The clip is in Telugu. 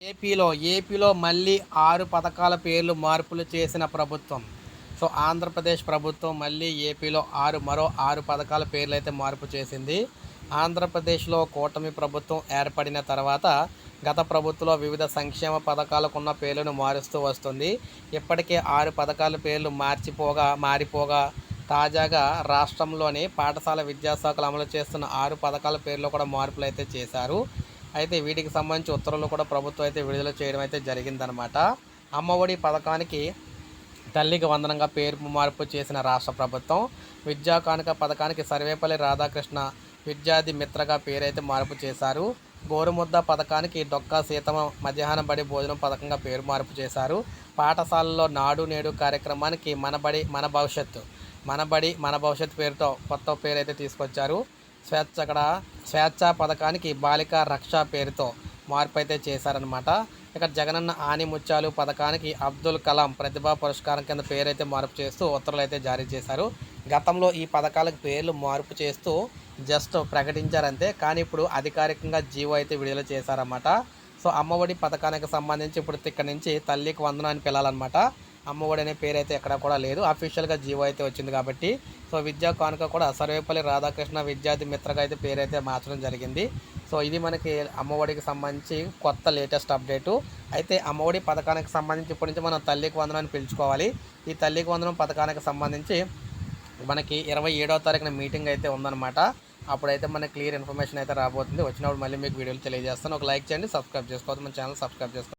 ఏపీలో మళ్ళీ 6 పథకాల పేర్లు మార్పులు చేసిన ప్రభుత్వం. సో, ఆంధ్రప్రదేశ్ ప్రభుత్వం మళ్ళీ ఏపీలో మరో 6 పథకాల పేర్లైతే మార్పు చేసింది. ఆంధ్రప్రదేశ్‌లో కూటమి ప్రభుత్వం ఏర్పడిన తర్వాత గత ప్రభుత్వంలో వివిధ సంక్షేమ పథకాలకున్న పేర్లను మారుస్తూ వస్తుంది. ఇప్పటికే 6 పథకాల పేర్లు మారిపోగా తాజాగా రాష్ట్రంలోని పాఠశాల విద్యాశాఖలు అమలు చేస్తున్న 6 పథకాల పేర్లో కూడా మార్పులైతే చేశారు. అయితే వీటికి సంబంధించి ఉత్తర్వులు కూడా ప్రభుత్వం అయితే విడుదల చేయడం అయితే జరిగిందనమాట. అమ్మఒడి పథకానికి తల్లికి వందనంగా పేరు మార్పు చేసిన రాష్ట్ర ప్రభుత్వం. విద్యా కానుక పథకానికి సర్వేపల్లి రాధాకృష్ణ విద్యార్థి మిత్రగా పేరైతే మార్పు చేశారు. గోరుముద్ద పథకానికి డొక్కా సీతమ్మ మధ్యాహ్న బడి భోజనం పథకంగా పేరు మార్పు చేశారు. పాఠశాలల్లో నాడు నేడు కార్యక్రమానికి మన భవిష్యత్తు పేరుతో కొత్త పేరైతే తీసుకొచ్చారు. స్వేచ్ఛ పథకానికి బాలికా రక్ష పేరుతో మార్పు అయితే చేశారనమాట. ఇక జగనన్న ఆనిముత్యాలు పథకానికి అబ్దుల్ కలాం ప్రతిభా పురస్కారం కింద పేరైతే మార్పు చేస్తూ ఉత్తర్వులు అయితే జారీ చేశారు. గతంలో ఈ పథకాలకు పేర్లు మార్పు చేస్తూ జస్ట్ ప్రకటించారంతే, కానీ ఇప్పుడు అధికారికంగా జీవో అయితే విడుదల చేశారన్నమాట. సో, అమ్మఒడి పథకానికి సంబంధించి ఇప్పుడు ఇక్కడ నుంచి తల్లికి వందనం అని పిలాలన్నమాట. అమ్మఒడి అనే పేరు అయితే ఎక్కడ కూడా లేదు, అఫీషియల్గా జీవో అయితే వచ్చింది కాబట్టి. సో, విద్యా కానుక కూడా సర్వేపల్లి రాధాకృష్ణ విద్యార్థి మిత్రగా అయితే పేరు అయితే మార్చడం జరిగింది. సో, ఇది మనకి అమ్మఒడికి సంబంధించి కొత్త లేటెస్ట్ అప్డేటు. అయితే అమ్మఒడి పథకానికి సంబంధించి ఇప్పటి నుంచి మనం తల్లికి వందనాన్ని పిలుచుకోవాలి. ఈ తల్లికి వందనం పథకానికి సంబంధించి మనకి 27వ తారీఖున మీటింగ్ అయితే ఉందన్నమాట. అప్పుడైతే మనకి క్లియర్ ఇన్ఫర్మేషన్ అయితే రాబోతుంది. వచ్చినప్పుడు మళ్ళీ మీకు వీడియోలు తెలియజేస్తాను. ఒక లైక్ చేయండి, సబ్స్క్రైబ్ చేసుకోవద్దు, మన ఛానల్ సబ్స్క్రైబ్ చేసుకోండి.